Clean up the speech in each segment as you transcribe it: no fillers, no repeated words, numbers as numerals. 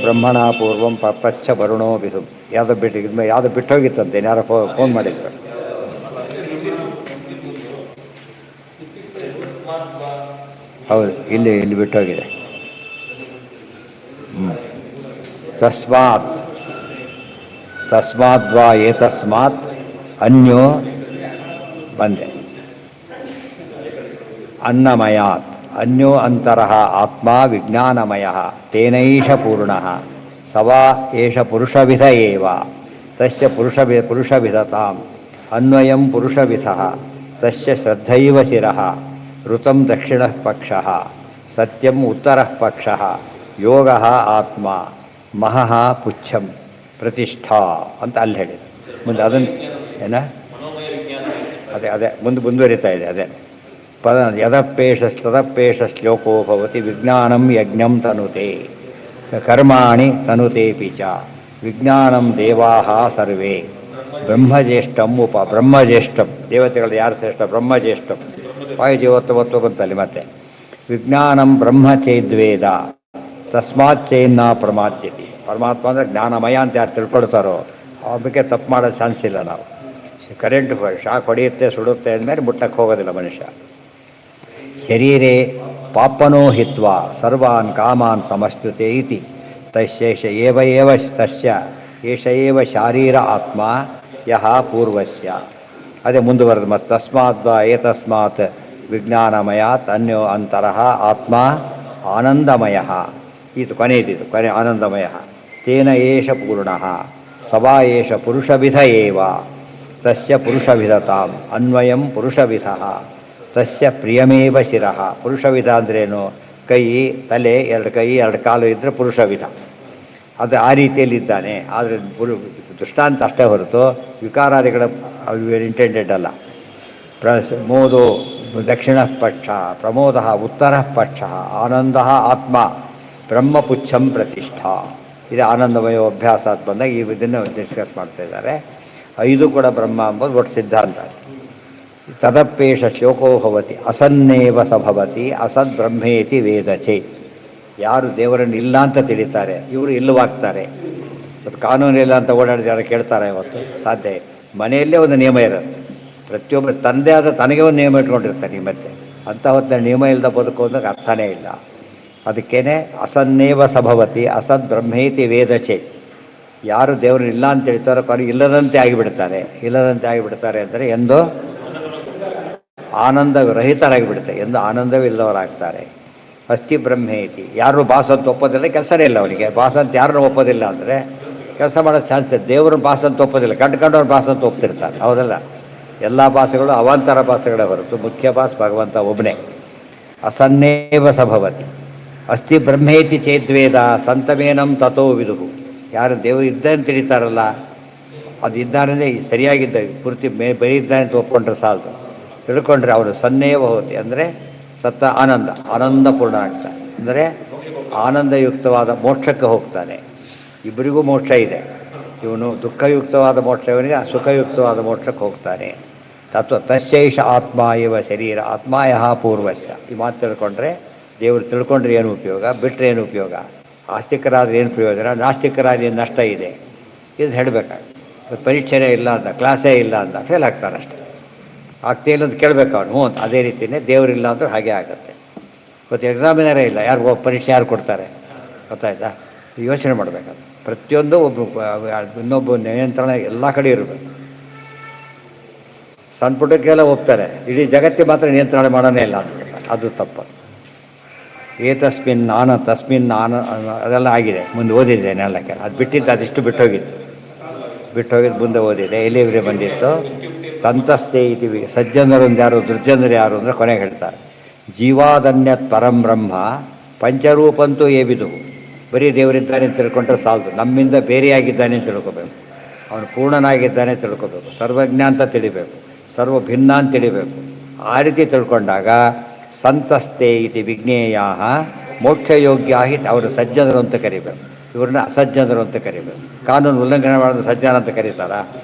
ಬ್ರಹ್ಮಣ ಪೂರ್ವಂ ಪಪ್ರಚ್ಛ ವರುಣೋ ವಿಧು. ಯಾವುದೋ ಯಾವುದೋ ಬಿಟ್ಟೋಗಿತ್ತಂತೆ, ಯಾರೋ ಫೋನ್ ಮಾಡಿದ್ರು. ಹೌದು, ಇಲ್ಲಿ ಬಿಟ್ಟೋಗಿದೆ. ತಸ್ಮಾದ್ವಾ ಏತಸ್ಮಾತ್ ಅನ್ಯೋ ಬಂದೆ ಅನ್ನಮಯಾತ್ ಅನ್ಯೋ ಅಂತರಃ ಆತ್ಮ ವಿಜ್ಞಾನಮಯ ತೇನೈಷ ಪೂರ್ಣಃ ಸವಾ ಏಷ ಪುರುಷವಿಧ ಏವ ತಸ್ಯ ಪುರುಷವಿಧತಾಂ ಅನ್ವಯಂ ಪುರುಷವಿಧಃ ತಸ್ಯ ಶ್ರದ್ಧೈವ ಶಿರಃ ಋತಂ ದಕ್ಷಿಣಃ ಪಕ್ಷಃ ಸತ್ಯಂ ಉತ್ತರಃ ಪಕ್ಷಃ ಯೋಗಃ ಆತ್ಮ ಮಹಃ ಪುಚ್ಛಂ ಪ್ರತಿಷ್ಠಾ ಅಂತ ಅಲ್ಲಿ ಹೇಳಿದೆ. ಮುಂದೆ ಅದನ್ನು ಏನ ಅದೇ ಮುಂದುವರಿತಾ ಇದೆ. ಅದೇ ಯದಪೇಶ ಶ್ಲೋಕೋ ಭವತಿ ವಿಜ್ಞಾನಂ ಯಜ್ಞಂ ತನುತೆ ಕರ್ಮಾಣಿ ತನುತೇಪಿ ಚ ವಿಜ್ಞಾನಂ ದೇವಾಃ ಸರ್ವೇ ಬ್ರಹ್ಮಜ್ಯೇಷ್ಠಂ ಬ್ರಹ್ಮಜ್ಯೇಷ್ಠಂ. ದೇವತೆಗಳು ಯಾರು ಶ್ರೇಷ್ಠ? ಬ್ರಹ್ಮಜ್ಯೇಷ್ಠಂ. ವಾಯುಜೀವತ್ವತ್ವ ಬಂತಲ್ಲಿ ಮತ್ತೆ. ವಿಜ್ಞಾನಂ ಬ್ರಹ್ಮ ಚೇದ್ವೇದ ತಸ್ಮಾತ್ ಚೈನ್ನ ಪ್ರಮಾದ್ಯತಿ. ಪರಮಾತ್ಮ ಅಂದರೆ ಜ್ಞಾನಮಯ ಅಂತ ಯಾರು ತಿಳ್ಕೊಳ್ತಾರೋ ಅವ್ರ ಬಗ್ಗೆ ತಪ್ಪು ಮಾಡೋ ಚಾನ್ಸ್ ಇಲ್ಲ. ನಾವು ಕರೆಂಟ್ ಶಾಕ್ ಹೊಡೆಯುತ್ತೆ, ಸುಡುತ್ತೆ ಅಂದಮೇಲೆ ಮುಟ್ಟಕ್ಕೆ ಹೋಗೋದಿಲ್ಲ ಮನುಷ್ಯ. ಶರೀರೇ ಪಾಪನೋ ಹಿತ್ವ ಸರ್ವಾನ್ ಕಾಮಾನ್ ಸಮಶ್ನುತೆ ಇತಿ ತಸ್ಯೇಷ ಏವ ತಸ್ಯ ಏಷ ಏವ ಶಾರೀರ ಆತ್ಮ ಯಹ ಪೂರ್ವಸ್ಯ. ಅದೇ ಮುಂದುವರೆದು ಮತ್ತು ತಸ್ಮಾದ್ವಾ ಏತಸ್ಮಾತ್ ವಿಜ್ಞಾನಮಯಾತ್ ಅನ್ಯೋ ಅಂತರಃ ಆತ್ಮ ಆನಂದಮಯ. ಇದು ಕೊನೆಯದಿದು, ಕೊನೆ ಆನಂದಮಯ. ತೇನ ಏಷ ಪೂರ್ಣಃ ಸವಾ ಏಷ ಪುರುಷವಿಧ ಏವ ತಸ್ಯ ಪುರುಷವಿಧತಾಂ ಅನ್ವಯಂ ಪುರುಷವಿಧಃ ತಸ್ಯ ಪ್ರಿಯಮೇವ ಶಿರಃ. ಪುರುಷವಿಧ ಅಂದ್ರೇನು? ಕೈ, ತಲೆ, ಎರಡು ಕೈ ಎರಡು ಕಾಲು ಇದ್ದರೆ ಪುರುಷವಿಧ. ಅದು ಆ ರೀತಿಯಲ್ಲಿದ್ದಾನೆ. ಆದರೆ ದೃಷ್ಟಾಂತ ಅಷ್ಟೇ ಹೊರತು ವಿಕಾರಾದಿಗಳ ಇಂಟೆಂಡೆಡ್ ಅಲ್ಲ. ಮೋದೋ ದಕ್ಷಿಣ ಪಕ್ಷ ಪ್ರಮೋದ ಉತ್ತರ ಪಕ್ಷ ಆನಂದ ಆತ್ಮ ಬ್ರಹ್ಮಪುಚ್ಛಂ ಪ್ರತಿಷ್ಠಾ. ಇದು ಆನಂದಮಯ ಅಭ್ಯಾಸ ಅಂತ ಬಂದಾಗ ಇದನ್ನು ಡಿಸ್ಕಸ್ ಮಾಡ್ತಾ ಇದ್ದಾರೆ. 5 ಕೂಡ ಬ್ರಹ್ಮ ಎಂಬುದು ಒಟ್ಟು ಸಿದ್ಧಾಂತ. ತದಪ್ಪೇಷ ಶೋಕೋ ಭವತಿ ಅಸನ್ನೇವ ಸಭವತಿ ಅಸದ್ ಬ್ರಹ್ಮೇತಿ ವೇದ ಚೇತ್. ಯಾರು ದೇವರನ್ನು ಇಲ್ಲ ಅಂತ ತಿಳಿತಾರೆ ಇವರು ಇಲ್ಲವಾಗ್ತಾರೆ. ಮತ್ತು ಕಾನೂನು ಇಲ್ಲ ಅಂತ ಓಡಾಡಿದ ಯಾರು ಕೇಳ್ತಾರೆ? ಇವತ್ತು ಸಾಧ್ಯ. ಮನೆಯಲ್ಲೇ ಒಂದು ನಿಯಮ ಇರುತ್ತೆ. ಪ್ರತಿಯೊಬ್ಬರು ತಂದೆ ಆದ ತನಗೆ ಒಂದು ನಿಯಮ ಇಟ್ಕೊಂಡಿರ್ತಾರೆ. ಈ ಮತ್ತೆ ಅಂಥ ಹೊತ್ತಿನ ನಿಯಮ ಇಲ್ಲದ ಬದುಕೋದಕ್ಕೆ ಅರ್ಥನೇ ಇಲ್ಲ. ಅದಕ್ಕೇನೆ ಅಸನ್ನೇವ ಸಭವತಿ ಅಸದ್ ಬ್ರಹ್ಮೇತಿ ವೇದ ಚೇತ್. ಯಾರು ದೇವರನ್ನ ಇಲ್ಲ ಅಂತ ಹೇಳ್ತಾರೋ ಅವ್ರಿಗೆ ಇಲ್ಲದಂತೆ ಆಗಿಬಿಡ್ತಾರೆ. ಇಲ್ಲದಂತೆ ಆಗಿಬಿಡ್ತಾರೆ ಅಂದರೆ ಎಂದು ಆನಂದ ರಹಿತರಾಗಿಬಿಡ್ತಾರೆ, ಎಂದು ಆನಂದವಿಲ್ಲವರಾಗ್ತಾರೆ. ಅಸ್ತಿ ಬ್ರಹ್ಮೇತಿ. ಯಾರು ಬಾಸ್ ಅಂತ ಒಪ್ಪೋದಿಲ್ಲ, ಕೆಲಸನೇ ಇಲ್ಲ ಅವನಿಗೆ. ಬಾಸ್ ಅಂತ ಯಾರನ್ನೂ ಒಪ್ಪೋದಿಲ್ಲ ಅಂದರೆ ಕೆಲಸ ಮಾಡೋ ಚಾನ್ಸ್ ಇದೆ. ದೇವ್ರನ್ನ ಬಾಸ್ ಅಂತ ಒಪ್ಪೋದಿಲ್ಲ, ಕಂಡುಕೊಂಡವ್ರು ಬಾಸ್ ಅಂತ ಒಪ್ತಿರ್ತಾರೆ. ಹೌದಲ್ಲ? ಎಲ್ಲ ಭಾಷೆಗಳು ಅವಾಂತರ ಭಾಷೆಗಳೇ ಹೊರತು ಮುಖ್ಯ ಭಾಷೆ ಭಗವಂತ ಒಬ್ಬನೇ. ಅಸನ್ನೇವ ಸಭವತಿ ಅಸ್ತಿ ಬ್ರಹ್ಮೇತಿ ಚೇದ್ವೇದ ಸಂತಮೇನಂ ತಥೋ ವಿದುಹು. ಯಾರು ದೇವರು ಇದ್ದಾನೆ ತಿಳಿತಾರಲ್ಲ, ಅದು ಇದ್ದಾನೆ ಸರಿಯಾಗಿದ್ದ ಪೂರ್ತಿ ಬರೀ ಇದ್ದಾನೆ ಅಂತ ಒಪ್ಕೊಂಡ್ರೆ ಸಾಲದು. ತಿಳ್ಕೊಂಡ್ರೆ ಅವರು ಸನ್ನೇವ ಹೋತಿ ಅಂದರೆ ಸತ್ತ ಆನಂದಪೂರ್ಣ ಆಗ್ತಾನೆ. ಅಂದರೆ ಆನಂದಯುಕ್ತವಾದ ಮೋಕ್ಷಕ್ಕೆ ಹೋಗ್ತಾನೆ. ಇಬ್ಬರಿಗೂ ಮೋಕ್ಷ ಇದೆ. ಇವನು ದುಃಖಯುಕ್ತವಾದ ಮೋಕ್ಷ, ಇವನಿಗೆ ಸುಖಯುಕ್ತವಾದ ಮೋಕ್ಷಕ್ಕೆ ಹೋಗ್ತಾನೆ. ತಸ್ಯೈಷ ಆತ್ಮ ಇವ ಶರೀರ ಆತ್ಮಾಯಃ ಪೂರ್ವಸ್ಯ. ಈ ಮಾತು ತಿಳ್ಕೊಂಡ್ರೆ, ದೇವರು ತಿಳ್ಕೊಂಡ್ರೆ ಏನು ಉಪಯೋಗ, ಬಿಟ್ಟರೆ ಏನು ಉಪಯೋಗ, ಆಸ್ತಿಕರಾದ್ರೆ ಏನು ಪ್ರಯೋಜನ, ನಾಸ್ತಿಕರಾದ್ರೆ ಏನು ನಷ್ಟ ಇದೆ, ಇದು ಹೇಳಬೇಕಾಗುತ್ತೆ. ಪರೀಕ್ಷೆನೇ ಇಲ್ಲ ಅಂತ, ಕ್ಲಾಸೇ ಇಲ್ಲ ಅಂತ ಫೇಲ್ ಆಗ್ತಾನಷ್ಟೆ. ಆಗ್ತಿಲ್ಲ ಅಂತ ಕೇಳಬೇಕು ಅವನು. ಹ್ಞೂ ಅಂತ. ಅದೇ ರೀತಿಯೇ ದೇವರಿಲ್ಲ ಅಂದ್ರೆ ಹಾಗೆ ಆಗುತ್ತೆ. ಇವತ್ತು ಎಕ್ಸಾಮಿನರೇ ಇಲ್ಲ, ಯಾರಿಗೂ ಪರೀಕ್ಷೆ ಯಾರು ಕೊಡ್ತಾರೆ? ಗೊತ್ತಾಯ್ತಾ? ಯೋಚನೆ ಮಾಡಬೇಕಾದ್ರೆ ಪ್ರತಿಯೊಂದು ಇನ್ನೊಬ್ಬ ನಿಯಂತ್ರಣ ಎಲ್ಲ ಕಡೆ ಇರಬೇಕು. ಸಣ್ಣ ಪುಟ್ಟಕ್ಕೆಲ್ಲ ಹೋಗ್ತಾರೆ, ಇಡೀ ಜಗತ್ತಿಗೆ ಮಾತ್ರ ನಿಯಂತ್ರಣ ಮಾಡೋನೇ ಇಲ್ಲ ಅಂತ. ಅದು ತಪ್ಪು. ತಸ್ಮಿನ್ ಅದೆಲ್ಲ ಆಗಿದೆ. ಮುಂದೆ ಓದಿದ್ದೇನೆ ಎಲ್ಲಕ್ಕೆ. ಅದು ಬಿಟ್ಟಿದ್ದು ಅದಿಷ್ಟು ಬಿಟ್ಟೋಗಿದ್ದು ಮುಂದೆ ಓದಿದೆ. ಎಲ್ಲಿವರೆ ಬಂದಿತ್ತು? ಸಂತಸ್ತೆ ಇದ್ದೀವಿ. ಸಜ್ಜನರೊಂದು ಯಾರು, ದುರ್ಜನರು ಯಾರು ಅಂದರೆ ಕೊನೆಗೆ ಹೇಳ್ತಾರೆ, ಜೀವಾದನ್ಯತ್ ಪರಂ ಬ್ರಹ್ಮ ಪಂಚರೂಪಂತೂ ಏಬಿದು. ಬರೀ ದೇವರಿದ್ದಾನೆ ಅಂತ ತಿಳ್ಕೊಂಡ್ರೆ ಸಾಲದು. ನಮ್ಮಿಂದ ಬೇರೆಯಾಗಿದ್ದಾನೆ ಅಂತ ತಿಳ್ಕೊಬೇಕು. ಅವನು ಪೂರ್ಣನಾಗಿದ್ದಾನೆ ತಿಳ್ಕೊಬೇಕು. ಸರ್ವಜ್ಞ ಅಂತ ತಿಳಿಬೇಕು, ಸರ್ವ ಭಿನ್ನ ಅಂತ ತಿಳಿಬೇಕು. ಆ ರೀತಿ ತಿಳ್ಕೊಂಡಾಗ ಸಂತಸ್ತೆ ಇತಿ ವಿಜ್ಞೇಯ ಮೋಕ್ಷಯೋಗ್ಯ ಅವರು ಸಜ್ಜನರು ಅಂತ ಕರಿಬೇಕು. ಇವ್ರನ್ನ ಅಸಜ್ಜನರು ಅಂತ ಕರಿಬೇಕು. ಕಾನೂನು ಉಲ್ಲಂಘನೆ ಮಾಡೋದು ಸಜ್ಜನ ಅಂತ ಕರೀತಾರ?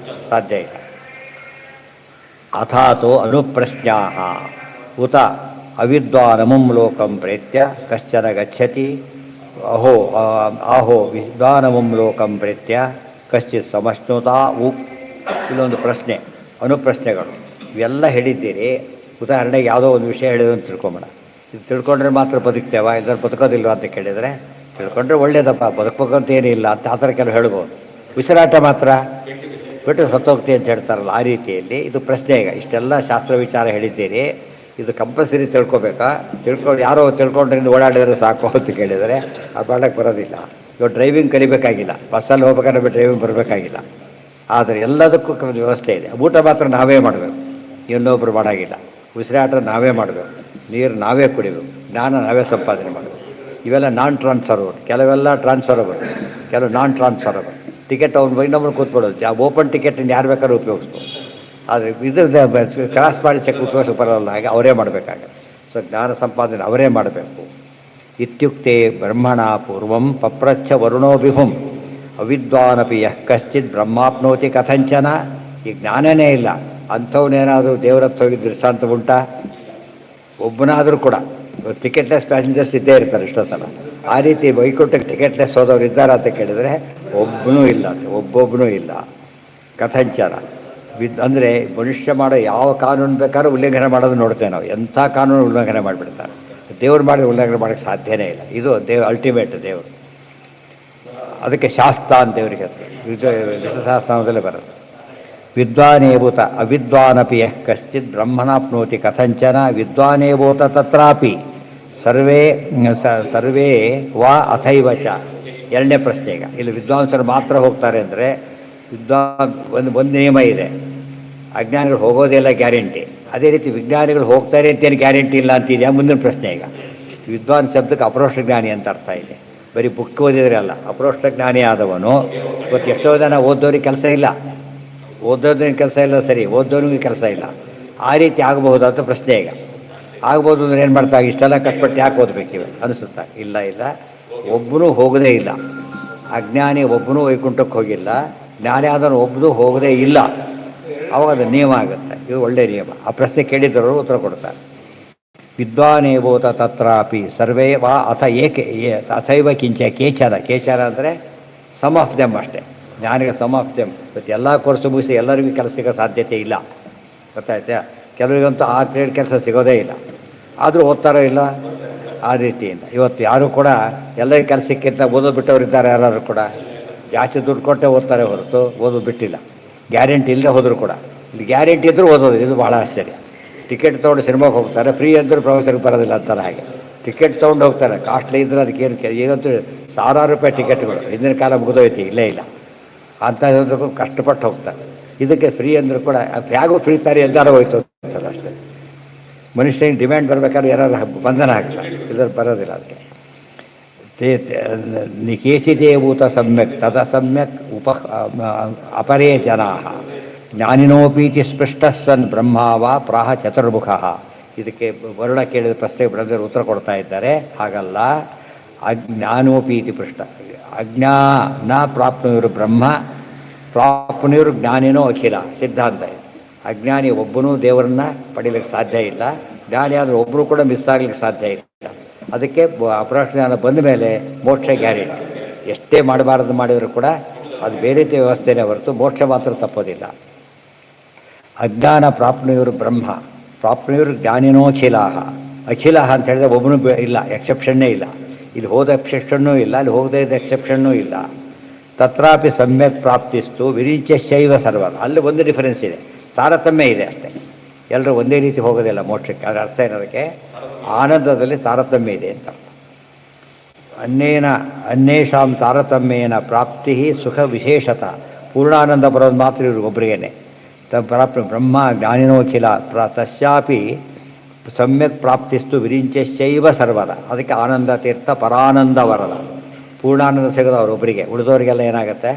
ಸಾಧ್ಯ ಇಲ್ಲ. ಅಥಾತೋ ಅನುಪ್ರಶ್ನಾ ಉತ ಅವಿದ್ವಾನಮುಂ ಲೋಕಂ ಪ್ರೇತ್ಯ ಕಶ್ಚನ ಗಚ್ಚತಿ ಅಹೋ ಆಹೋ ವಿದ್ವಾನವಂ ಲೋಕಂ ಪ್ರೇತ್ಯ ಕಶ್ಚಿತ್ ಸಮಶ್ನುತಾ ಉ. ಇಲ್ಲೊಂದು ಪ್ರಶ್ನೆ, ಅನುಪ್ರಶ್ನೆಗಳು ಇವೆಲ್ಲ ಹೇಳಿದ್ದೀರಿ. ಉದಾಹರಣೆಗೆ ಯಾವುದೋ ಒಂದು ವಿಷಯ ಹೇಳಿದ್ರು ಅಂತ ತಿಳ್ಕೊಂಬೇಡ. ಇದು ತಿಳ್ಕೊಂಡ್ರೆ ಮಾತ್ರ ಬದುಕ್ತೇವ, ಇದ್ರ ಬದುಕೋದಿಲ್ವ ಅಂತ ಕೇಳಿದರೆ, ತಿಳ್ಕೊಂಡ್ರೆ ಒಳ್ಳೇದಪ್ಪ, ಬದುಕಬೇಕಂತ ಏನಿಲ್ಲ ಅಂತ ಆ ಥರ ಕೆಲವು ಹೇಳ್ಬೋದು. ಉಸಿರಾಟ ಮಾತ್ರ ಬಿಟ್ಟು ಸತ್ತೋಗ್ತಿ ಅಂತ ಹೇಳ್ತಾರಲ್ಲ, ಆ ರೀತಿಯಲ್ಲಿ ಇದು ಪ್ರಶ್ನೆ. ಈಗ ಇಷ್ಟೆಲ್ಲ ಶಾಸ್ತ್ರ ವಿಚಾರ ಹೇಳಿದ್ದೀರಿ, ಇದು ಕಂಪಲ್ಸರಿ ತಿಳ್ಕೊಬೇಕಾ? ಯಾರೋ ತಿಳ್ಕೊಂಡ್ರೆ ಓಡಾಡಿದ್ರೆ ಸಾಕು ಅಂತ ಕೇಳಿದರೆ ಅದು ಮಾಡಕ್ಕೆ ಬರೋದಿಲ್ಲ. ಇವಾಗ ಡ್ರೈವಿಂಗ್ ಕಲಿಬೇಕಾಗಿಲ್ಲ, ಬಸ್ಸಲ್ಲಿ ಹೋಗ್ಬೇಕಾದ್ರೆ ಡ್ರೈವಿಂಗ್ ಬರಬೇಕಾಗಿಲ್ಲ. ಆದರೆ ಎಲ್ಲದಕ್ಕೂ ವ್ಯವಸ್ಥೆ ಇದೆ. ಊಟ ಮಾತ್ರ ನಾವೇ ಮಾಡಬೇಕು, ಇನ್ನೊಬ್ಬರು ಮಾಡೋಂಗಿಲ್ಲ. ಉಸಿರಾಟ ನಾವೇ ಮಾಡಬೇಕು, ನೀರು ನಾವೇ ಕುಡಿಬೇಕು, ಜ್ಞಾನ ನಾವೇ ಸಂಪಾದನೆ ಮಾಡಬೇಕು. ಇವೆಲ್ಲ ನಾನ್ ಟ್ರಾನ್ಸ್ಫರಬಲ್, ಕೆಲವೆಲ್ಲ ಟ್ರಾನ್ಸ್ಫರಬಲ್, ಕೆಲವು ನಾನ್ ಟ್ರಾನ್ಸ್ಫರಬಲ್. ಟಿಕೆಟ್ ಅವ್ನು ಇನ್ನೊಬ್ರು ಕೂತ್ಕೊಳ್ಳೋದು, ಓಪನ್ ಟಿಕೆಟನ್ನು ಯಾರು ಬೇಕಾದ್ರೂ ಉಪಯೋಗಿಸ್ಬೋದು. ಆದರೆ ಇದು ಕ್ರಾಸ್ ಮಾಡಿ ಚೆಕ್ ಉಪಯೋಗಿಸೋಕೆ ಬರೋಲ್ಲ, ಹಾಗೆ ಅವರೇ ಮಾಡಬೇಕಾಗುತ್ತೆ. ಸೊ ಜ್ಞಾನ ಸಂಪಾದನೆ ಅವರೇ ಮಾಡಬೇಕು. ಇತ್ಯುಕ್ತೆ ಬ್ರಹ್ಮಣ ಪೂರ್ವಂ ಪಪ್ರಚ್ಛ ವರುಣೋ ವಿಭುಂ ಅವಿದ್ವಾನಪಿ ಯಃ ಕಶ್ಚಿತ್ ಬ್ರಹ್ಮಾಪ್ನೋತಿ ಕಥಂಚನ. ಈ ಜ್ಞಾನನೇ ಇಲ್ಲ ಅಂಥವನೇನಾದರೂ ದೇವರತ್ತ ಹೋಗಿ ದೃಷ್ಟಾಂತ ಉಂಟಾ? ಒಬ್ಬನಾದರೂ ಕೂಡ. ಟಿಕೆಟ್ಲೆಸ್ ಪ್ಯಾಸೆಂಜರ್ಸ್ ಇದ್ದೇ ಇರ್ತಾರೆ ಎಷ್ಟೋ ಸಲ. ಆ ರೀತಿ ವೈಕುಂಠಕ್ಕೆ ಟಿಕೆಟ್ಲೆಸ್ ಹೋದವ್ರು ಇದ್ದಾರಾ ಅಂತ ಕೇಳಿದರೆ ಒಬ್ಬನೂ ಇಲ್ಲ, ಒಬ್ಬೊಬ್ಬನೂ ಇಲ್ಲ. ಕಥಂಚನ ಅಂದರೆ ಮನುಷ್ಯ ಮಾಡೋ ಯಾವ ಕಾನೂನು ಬೇಕಾದ್ರೂ ಉಲ್ಲಂಘನೆ ಮಾಡೋದು ನೋಡ್ತೇವೆ ನಾವು. ಎಂಥ ಕಾನೂನು ಉಲ್ಲಂಘನೆ ಮಾಡಿಬಿಡ್ತಾರೆ. ದೇವ್ರು ಮಾಡಿ ಉಲ್ಲಂಘನೆ ಮಾಡೋಕ್ಕೆ ಸಾಧ್ಯನೇ ಇಲ್ಲ. ಇದು ಅಲ್ಟಿಮೇಟ್ ದೇವರು. ಅದಕ್ಕೆ ಶಾಸ್ತ್ರ ಅಂತ ದೇವರಿಗೆ ಹೆಸರು. ಇದು ವಿಶ್ವಸಹಸ್ರನಾಮದಲ್ಲೇ ಬರೋದು. ವಿದ್ವಾನೇಭೂತ ಅವಿದ್ವಾನಪಿ ಯಃ ಕಶ್ಚಿತ್ ಬ್ರಹ್ಮಣಾಪ್ನೋತಿ ಕಥಂಚನ ವಿದ್ವಾನೇಭೂತ ತತ್ರಾಪಿ ಸರ್ವೇ ವಾ ಅಥೈವ ಚ. ಎರಡನೇ ಪ್ರಶ್ನೆ. ಈಗ ಇಲ್ಲಿ ವಿದ್ವಾಂಸರು ಮಾತ್ರ ಹೋಗ್ತಾರೆ ಅಂದರೆ ಒಂದು ನಿಯಮ ಇದೆ, ಅಜ್ಞಾನಿಗಳು ಹೋಗೋದೆಲ್ಲ ಗ್ಯಾರಂಟಿ. ಅದೇ ರೀತಿ ವಿಜ್ಞಾನಿಗಳು ಹೋಗ್ತಾರೆ ಅಂತೇನು ಗ್ಯಾರಂಟಿ ಇಲ್ಲ ಅಂತಿದೆಯಾ? ಮುಂದಿನ ಪ್ರಶ್ನೆ. ಈಗ ವಿದ್ವಾನ್ ಶಬ್ದಕ್ಕೆ ಅಪರೋಕ್ಷ ಜ್ಞಾನಿ ಅಂತ ಅರ್ಥ ಇದೆ. ಬರೀ ಬುಕ್ ಓದಿದ್ರೆ ಅಲ್ಲ, ಅಪರೋಕ್ಷ ಜ್ಞಾನಿ ಆದವನು. ಇವತ್ತು ಎಷ್ಟೋ ಜನ ಓದೋರಿಗೆ ಕೆಲಸ ಇಲ್ಲ, ಓದೋದ್ರಿಗೆ ಕೆಲಸ ಇಲ್ಲ, ಸರಿ, ಓದೋನಿಗೆ ಕೆಲಸ ಇಲ್ಲ. ಆ ರೀತಿ ಆಗಬಹುದು ಅಂತ ಪ್ರಶ್ನೆ. ಈಗ ಆಗ್ಬೋದು ಅಂದ್ರೆ ಏನು ಮಾಡ್ತಾರೆ? ಇಷ್ಟೆಲ್ಲ ಕಷ್ಟಪಟ್ಟು ಯಾಕೆ ಓದಬೇಕಿವೆ ಅನಿಸುತ್ತಾ? ಇಲ್ಲ, ಒಬ್ಬನೂ ಹೋಗೋದೇ ಇಲ್ಲ. ಅಜ್ಞಾನಿ ಒಬ್ಬನೂ ವೈಕುಂಠಕ್ಕೆ ಹೋಗಿಲ್ಲ, ಜ್ಞಾನಿ ಆದವನು ಒಬ್ಬನೂ ಹೋಗೋದೇ ಇಲ್ಲ. ಅವಾಗ ಅದು ನಿಯಮ ಆಗುತ್ತೆ. ಇದು ಒಳ್ಳೆಯ ನಿಯಮ. ಆ ಪ್ರಶ್ನೆ ಕೇಳಿದ್ದವರು ಉತ್ತರ ಕೊಡ್ತಾರೆ. ವಿದ್ವಾನೇಭೂತ ತತ್ರಾಪಿ ಸರ್ವೇ ವಾ ಅಥ ಅಥೈವ ಕಿಂಚ ಕೇಚರ ಅಂದರೆ ಸಮ್ ಆಫ್ ದೆಮ್ ಅಷ್ಟೇ. ಜ್ಞಾನಿಗೆ ಸಮ್ ಆಫ್ ದೆಮ್. ಇವತ್ತು ಎಲ್ಲ ಕೋರ್ಸು ಮುಗಿಸಿ ಎಲ್ಲರಿಗೂ ಕೆಲಸ ಸಿಗೋ ಸಾಧ್ಯತೆ ಇಲ್ಲ, ಗೊತ್ತಾಯ್ತಾ? ಕೆಲವರಿಗಂತೂ ಆ ಗ್ರೇಡ್ ಕೆಲಸ ಸಿಗೋದೇ ಇಲ್ಲ, ಆದರೂ ಓದ್ತಾರೋ ಇಲ್ಲ. ಆ ರೀತಿಯಿಂದ ಇವತ್ತು ಯಾರೂ ಕೂಡ ಎಲ್ಲರಿಗೂ ಕೆಲಸಕ್ಕಿಂತ ಓದೋದು ಬಿಟ್ಟವ್ರು ಇದ್ದಾರೆ. ಯಾರು ಕೂಡ ಜಾಸ್ತಿ ದುಡ್ಡು ಕೊಟ್ಟೆ ಓದ್ತಾರೆ ಹೊರತು ಓದೋದು ಬಿಟ್ಟಿಲ್ಲ. ಗ್ಯಾರಂಟಿ ಇಲ್ಲದೆ ಹೋದರೂ ಕೂಡ. ಇಲ್ಲಿ ಗ್ಯಾರಂಟಿ ಇದ್ದರೂ ಓದೋದು, ಇದು ಭಾಳ ಆಶ್ಚರ್ಯ. ಟಿಕೆಟ್ ತೊಗೊಂಡು ಸಿನಿಮಾಗೆ ಹೋಗ್ತಾರೆ, ಫ್ರೀ ಅಂದರೂ ಪ್ರವಾಸಕ್ಕೆ ಬರೋದಿಲ್ಲ ಅಂತಾರೆ. ಹಾಗೆ ಟಿಕೆಟ್ ತೊಗೊಂಡು ಹೋಗ್ತಾರೆ, ಕಾಸ್ಟ್ಲಿ ಇದ್ರೆ ಅದಕ್ಕೇನು. ಈಗಂತೂ ₹1000 ಟಿಕೆಟ್ಗಳು. ಹಿಂದಿನ ಕಾಲ ಮುಗಿದೋಯ್ತು, ಇಲ್ಲೇ ಇಲ್ಲ ಅಂತ ಹೇಳೋದಕ್ಕೂ ಕಷ್ಟಪಟ್ಟು ಹೋಗ್ತಾರೆ. ಇದಕ್ಕೆ ಫ್ರೀ ಅಂದರೂ ಕೂಡ ಹೇಗೂ ಫ್ರೀ ತಾರಿ ಎಲ್ಲಾರು ಹೋಯ್ತು ಅಂತಾರೆ ಅಷ್ಟೇ. ಮನುಷ್ಯನಿಗೆ ಡಿಮ್ಯಾಂಡ್ ಬರಬೇಕಾದ್ರೆ ಯಾರು ಬಂಧನ ಆಗ್ತಾರೆ, ಇದ್ರ ಬರೋದಿಲ್ಲ. ಅದಕ್ಕೆ ನಿಕೇಚಿದೇಭೂತ ಸಮ್ಯಕ್ ತದ ಸಮ್ಯಕ್ ಅಪರೇ ಜನಾ ಜ್ಞಾನಿನೋಪೀತಿ ಸ್ಪೃಷ್ಟಸ್ಸನ್ ಬ್ರಹ್ಮಾವ ಪ್ರಾಹ ಚತುರ್ಮುಖ. ಇದಕ್ಕೆ ವರುಣ ಕೇಳಿದ ಪ್ರಶ್ನೆಗೆ ಬ್ರಹ್ಮರು ಉತ್ತರ ಕೊಡ್ತಾ ಇದ್ದಾರೆ. ಹಾಗಲ್ಲ, ಅಜ್ಞಾನೋಪೀತಿ ಪೃಷ್ಟ. ಅಜ್ಞಾನ ಪ್ರಾಪ್ನುವರು ಬ್ರಹ್ಮ, ಪ್ರಾಪ್ನುವರು ಜ್ಞಾನಿನೋ ಅಖಿಲ ಸಿದ್ಧಾಂತ ಇದೆ. ಅಜ್ಞಾನಿ ಒಬ್ಬನೂ ದೇವರನ್ನ ಪಡೀಲಿಕ್ಕೆ ಸಾಧ್ಯ ಇಲ್ಲ, ಜ್ಞಾನಿ ಆದರೆ ಒಬ್ಬರು ಕೂಡ ಮಿಸ್ ಆಗಲಿಕ್ಕೆ ಸಾಧ್ಯ ಇಲ್ಲ. ಅದಕ್ಕೆ ಅಪರೋಕ್ಷ ಜ್ಞಾನ ಬಂದ ಮೇಲೆ ಮೋಕ್ಷ ಗ್ಯಾರಂಟಿ. ಎಷ್ಟೇ ಮಾಡಬಾರದು ಮಾಡಿದರೂ ಕೂಡ ಅದು ಬೇರೆ ರೀತಿಯ ವ್ಯವಸ್ಥೆನೇ ಹೊರತು ಮೋಕ್ಷ ಮಾತ್ರ ತಪ್ಪೋದಿಲ್ಲ. ಅಜ್ಞಾನ ಪ್ರಾಪ್ನುವರು ಬ್ರಹ್ಮ, ಪ್ರಾಪ್ನುವರು ಜ್ಞಾನಿನೋ ಅಖಿಲಾಹ. ಅಖಿಲಾಹ ಅಂತ ಹೇಳಿದ್ರೆ ಒಬ್ಬನು ಇಲ್ಲ, ಎಕ್ಸೆಪ್ಷನ್ನೇ ಇಲ್ಲ. ಇಲ್ಲಿ ಹೋದ ಎಕ್ಸೆಪ್ಷನ್ನೂ ಇಲ್ಲ, ಅಲ್ಲಿ ಹೋಗದೇ ಇದ್ದ ಎಕ್ಸೆಪ್ಷನ್ನೂ ಇಲ್ಲ. ತತ್ರಾಪಿ ಸಮ್ಯಕ್ ಪ್ರಾಪ್ತಿಸ್ತು ವಿರಿಂಚೈವ ಸರ್ವದ. ಅಲ್ಲಿ ಒಂದು ಡಿಫರೆನ್ಸ್ ಇದೆ, ತಾರತಮ್ಯ ಇದೆ ಅಷ್ಟೇ. ಎಲ್ಲರೂ ಒಂದೇ ರೀತಿ ಹೋಗೋದಿಲ್ಲ ಮೋಕ್ಷಕ್ಕೆ. ಅದರ ಅರ್ಥ ಏನೋದಕ್ಕೆ ಆನಂದದಲ್ಲಿ ತಾರತಮ್ಯ ಇದೆ ಅಂತ. ಅನ್ಯೇಷಾಂ ತಾರತಮ್ಯೇನ ಪ್ರಾಪ್ತಿ ಸುಖ ವಿಶೇಷತ. ಪೂರ್ಣಾನಂದ ಬರೋದು ಮಾತ್ರ ಇವರು ಒಬ್ಬರಿಗೇನೆ. ಬ್ರಹ್ಮ ಜ್ಞಾನಿನೋಖಿಲ ತಸ್ಯಾಪಿ ಸಮ್ಯಕ್ ಪ್ರಾಪ್ತಿಸ್ತು ವಿರಿಂಚೈವ ಸರ್ವದ. ಅದಕ್ಕೆ ಆನಂದ ತೀರ್ಥ ಪರಾನಂದ ವರದ. ಪೂರ್ಣಾನಂದ ಸಿಗೋದು ಅವರೊಬ್ಬರಿಗೆ, ಉಳಿದವರಿಗೆಲ್ಲ ಏನಾಗುತ್ತೆ?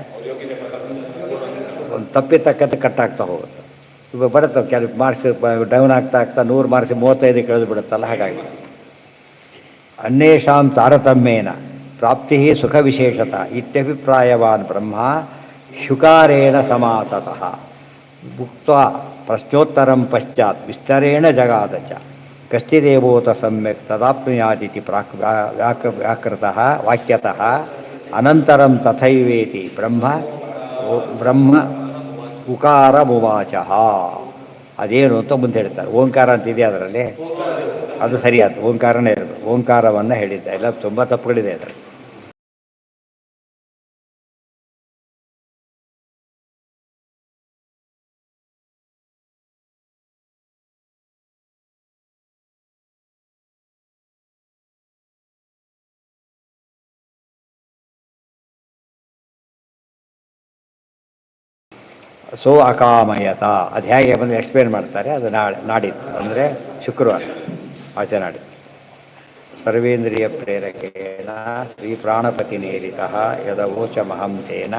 ಒಂದು ತಪ್ಪಿತಕ್ಕಂತೆ ಕಟ್ಟಾಗ್ತಾ ಹೋಗುತ್ತೆ. ಇವಾಗ ಬರುತ್ತೆ ಕೆಲವು ಮಾರ್ಕ್ಸ್ ಡೌನ್ ಆಗ್ತಾ 100 ಮಾರ್ಕ್ಸ್ 35 ಕಳೆದು ಬಿಡುತ್ತಲ್ಲ, ಹಾಗಾಗಿ ಅನ್ಯೇಷಾಂ ತಾರತಮ್ಯೇನ ಪ್ರಾಪ್ತಿ ಸುಖ ವಿಶೇಷತ ಇತ್ಯಭಿಪ್ರಾಯವಾನ್ ಬ್ರಹ್ಮ ಶುಕಾರೇಣ ಸಮಾಸತಃ ಮುಕ್ತ ಪ್ರಶ್ನೋತ್ತರಂ ಪಶ್ಚಾತ್ ವಿಸ್ತರೇಣ ಜಗಾದಚ. ಕಶ್ಚಿದೇವೋತ ಸಮ್ಯಕ್ ತದಾಪ್ನುಯಾದಿತಿ ವ್ಯಾಕೃತಃ ವಾಕ್ಯತಃ ಅನಂತರಂ ತಥೈವೇತಿ ಬ್ರಹ್ಮ ಉಕಾರಮುವಾಚ. ಅದೇನು ಅಂತ ಮುಂದೆ ಹೇಳ್ತಾರೆ. ಓಂಕಾರ ಅಂತಿದೆ ಅದರಲ್ಲಿ, ಅದು ಸರಿಯಾದ ಓಂಕಾರನೇ ಇರೋದು. ಓಂಕಾರವನ್ನು ಹೇಳಿದ್ದ, ಎಲ್ಲ ತುಂಬ ತಪ್ಪುಗಳಿದೆ ಅದರಲ್ಲಿ. ಸೋ ಅಕಾಮಯತ ಅದು ಹೇಗೆ ಬಂದು ಎಕ್ಸ್ಪ್ಲೇನ್ ಮಾಡ್ತಾರೆ. ಅದು ನಾಡಿದ್ದು ಅಂದರೆ ಶುಕ್ರವಾರ ಆಚೆ ನಾಡಿದ್ದು. ಸರ್ವೇಂದ್ರಿಯ ಪ್ರೇರಕೇಣ ಶ್ರೀ ಪ್ರಾಣಪತಿ ನೇರಿತ ಯದವೋಚ ಮಹಂತೇನ